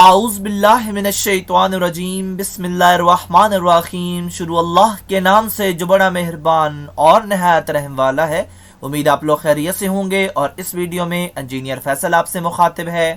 आऊज़ बिल्लाहि मिनश्शैतानिर्रजीम बिस्मिल्लाहिर्रहमानिर्रहीम। शुरू अल्लाह के नाम से जो बड़ा मेहरबान और नहायत रहम वाला है। उम्मीद आप लोग खैरियत से होंगे और इस वीडियो में इंजीनियर फैसल आपसे मुखातिब है।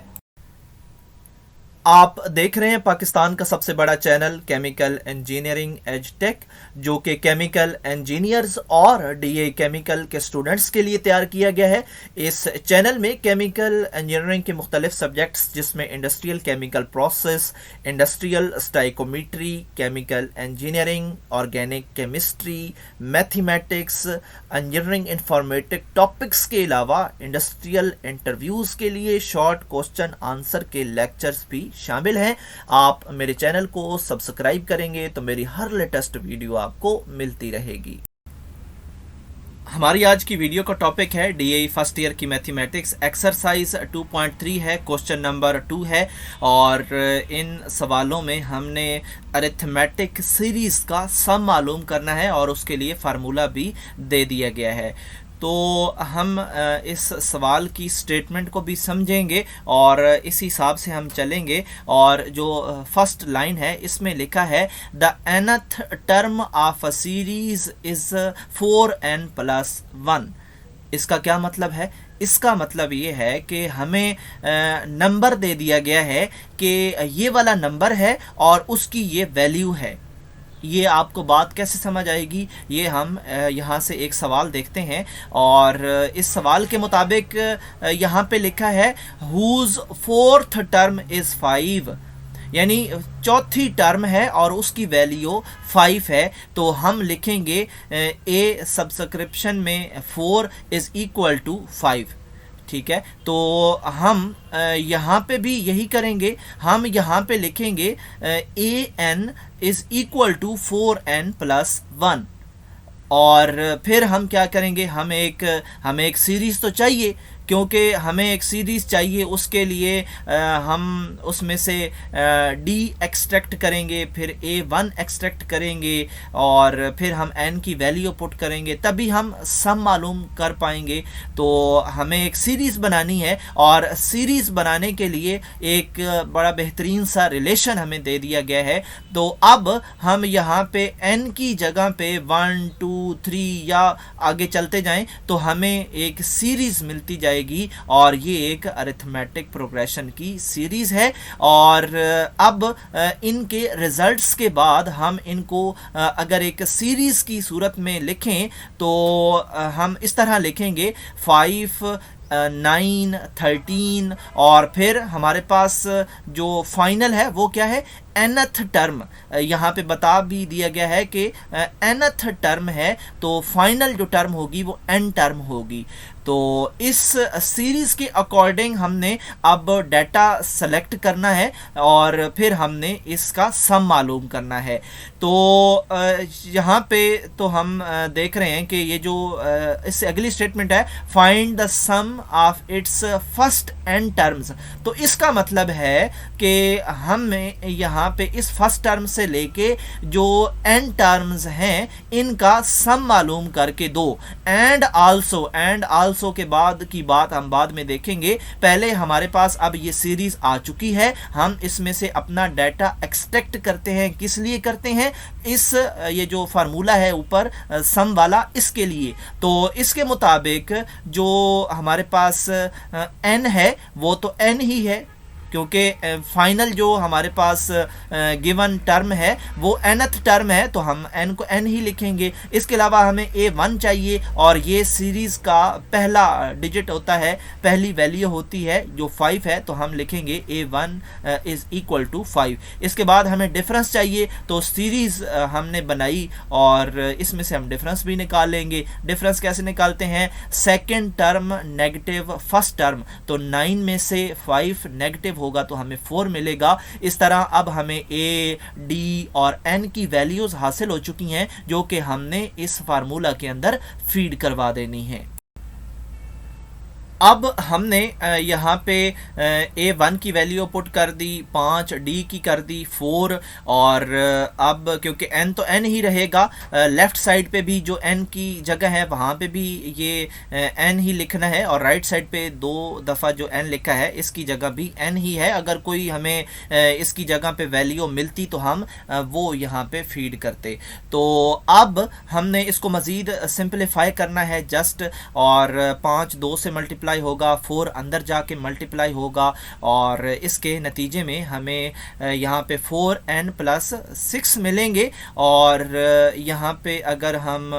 आप देख रहे हैं पाकिस्तान का सबसे बड़ा चैनल केमिकल इंजीनियरिंग एज टेक, जो कि केमिकल इंजीनियर्स और डीए केमिकल के स्टूडेंट्स के लिए तैयार किया गया है। इस चैनल में केमिकल इंजीनियरिंग के मुख्तलिफ सब्जेक्ट्स जिसमें industrial chemical process, industrial stoichiometry, chemical engineering, organic chemistry, mathematics, engineering informatic topics के अलावा इंडस्ट्रियल इंटरव्यूज़ के लिए शॉर्ट क्वेश्चन आंसर के लेक्चर्स भी शामिल हैं। आप मेरे चैनल को सब्सक्राइब करेंगे तो मेरी हर लेटेस्ट वीडियो आपको मिलती रहेगी। हमारी आज की वीडियो का टॉपिक है डीए फर्स्ट ईयर की मैथमेटिक्स, एक्सरसाइज 2.3 है, क्वेश्चन नंबर 2 है। और इन सवालों में हमने अरिथमेटिक सीरीज़ का सम मालूम करना है और उसके लिए फार्मूला भी दे दिया गया है। तो हम इस सवाल की स्टेटमेंट को भी समझेंगे और इस हिसाब से हम चलेंगे। और जो फर्स्ट लाइन है इसमें लिखा है the nth term of a series is 4n+1। इसका क्या मतलब है? इसका मतलब ये है कि हमें नंबर दे दिया गया है कि ये वाला नंबर है और उसकी ये वैल्यू है। ये आपको बात कैसे समझ आएगी, ये हम यहाँ से एक सवाल देखते हैं। और इस सवाल के मुताबिक यहाँ पे लिखा है हुज फोर्थ टर्म इज़ 5, यानी चौथी टर्म है और उसकी वैल्यू 5 है। तो हम लिखेंगे ए सब्सक्रिप्शन में 4 इज़ इक्वल टू 5। ठीक है, तो हम यहाँ पे भी यही करेंगे। हम यहाँ पे लिखेंगे a n is equal to 4n+1। और फिर हम क्या करेंगे, हमें एक सीरीज़ तो चाहिए, क्योंकि हमें एक सीरीज़ चाहिए। उसके लिए हम उसमें से डी एक्सट्रैक्ट करेंगे, फिर A1 एक्सट्रैक्ट करेंगे और फिर हम n की वैल्यू पुट करेंगे, तभी हम सम मालूम कर पाएंगे। तो हमें एक सीरीज़ बनानी है और सीरीज़ बनाने के लिए एक बड़ा बेहतरीन सा रिलेशन हमें दे दिया गया है। तो अब हम यहाँ पे n की जगह पे 1 2 3 या आगे चलते जाएं तो हमें एक सीरीज़ मिलती जाए और ये एक अरिथमेटिक प्रोग्रेशन की सीरीज है। और अब इनके रिजल्ट्स के बाद हम इनको अगर एक सीरीज की सूरत में लिखें तो हम इस तरह लिखेंगे 5 9 13 और फिर हमारे पास जो फाइनल है वो क्या है, nth टर्म। यहाँ पे बता भी दिया गया है कि nth टर्म है तो फाइनल जो टर्म होगी वो n टर्म होगी। तो इस सीरीज़ के अकॉर्डिंग हमने अब डाटा सेलेक्ट करना है और फिर हमने इसका सम मालूम करना है। तो यहाँ पे तो हम देख रहे हैं कि ये जो इससे अगली स्टेटमेंट है find the sum of its first n terms. तो इसका मतलब है कि हमें यहाँ पे इस फर्स्ट टर्म से लेके जो n टर्म्स हैं इनका सम मालूम करके दो। एंड आल्सो के बाद की बात हम बाद में देखेंगे। पहले हमारे पास अब ये सीरीज आ चुकी है, हम इसमें से अपना डाटा एक्सट्रैक्ट करते हैं। किस लिए करते हैं? ये जो फार्मूला है ऊपर सम वाला, इसके लिए। तो इसके मुताबिक जो हमारे पास n है वो तो n ही है, क्योंकि फाइनल जो हमारे पास गिवन टर्म है वो nth टर्म है, तो हम n को n ही लिखेंगे। इसके अलावा हमें A1 चाहिए और ये सीरीज़ का पहला डिजिट होता है, पहली वैल्यू होती है जो 5 है, तो हम लिखेंगे A1 इज़ इक्वल टू 5। इसके बाद हमें डिफरेंस चाहिए, तो सीरीज़ हमने बनाई और इसमें से हम डिफरेंस भी निकाल लेंगे। डिफरेंस कैसे निकालते हैं? Second term negative first term, तो 9 में से 5 नेगेटिव होगा तो हमें 4 मिलेगा। इस तरह अब हमें A, D और N की वैल्यूज हासिल हो चुकी हैं जो कि हमने इस फार्मूला के अंदर फीड करवा देनी है। अब हमने यहाँ पे A1 की वैल्यू पुट कर दी 5, D की कर दी 4, और अब क्योंकि n तो n ही रहेगा, लेफ्ट साइड पे भी जो n की जगह है वहाँ पे भी ये n ही लिखना है, और राइट साइड पे 2 दफ़ा जो n लिखा है इसकी जगह भी n ही है। अगर कोई हमें इसकी जगह पे वैल्यू मिलती तो हम वो यहाँ पे फीड करते। तो अब हमने इसको मज़ीद सिंप्लीफाई करना है जस्ट, और 5 2 से मल्टीप्लाई होगा, 4 अंदर जाके मल्टीप्लाई होगा, और इसके नतीजे में हमें यहाँ पे 4n प्लस 6 मिलेंगे। और यहाँ पे अगर हम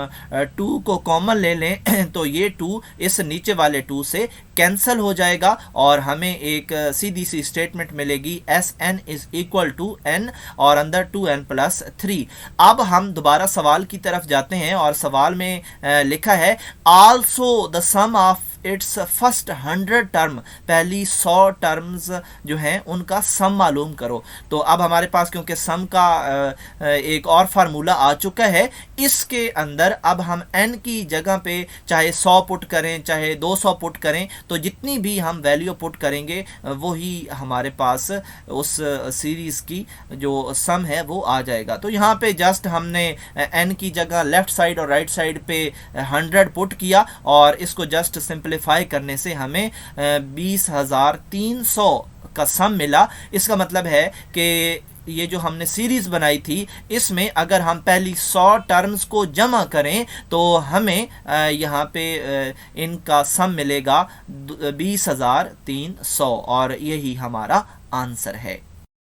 2 को कॉमन ले लें तो ये 2 इस नीचे वाले 2 से कैंसिल हो जाएगा, और हमें एक सीधी सी स्टेटमेंट मिलेगी Sn is equal to n, और अंदर 2n प्लस 3। अब हम दोबारा सवाल की तरफ जाते हैं, और सवाल में लिखा है also the sum of its first 100 term, पहली 100 टर्म्स जो हैं उनका सम मालूम करो। तो अब हमारे पास क्योंकि सम का एक और फार्मूला आ चुका है, इसके अंदर अब हम n की जगह पे चाहे 100 पुट करें चाहे 200 पुट करें, तो जितनी भी हम वैल्यू पुट करेंगे वही हमारे पास उस सीरीज़ की जो सम है वो आ जाएगा। तो यहाँ पे जस्ट हमने n की जगह लेफ्ट साइड और राइट साइड पे 100 पुट किया, और इसको जस्ट सिंप्लीफाई करने से हमें 20,300 का सम मिला। इसका मतलब है कि ये जो हमने सीरीज़ बनाई थी इसमें अगर हम पहली 100 टर्म्स को जमा करें तो हमें यहाँ पे इनका सम मिलेगा 20,300, और यही हमारा आंसर है।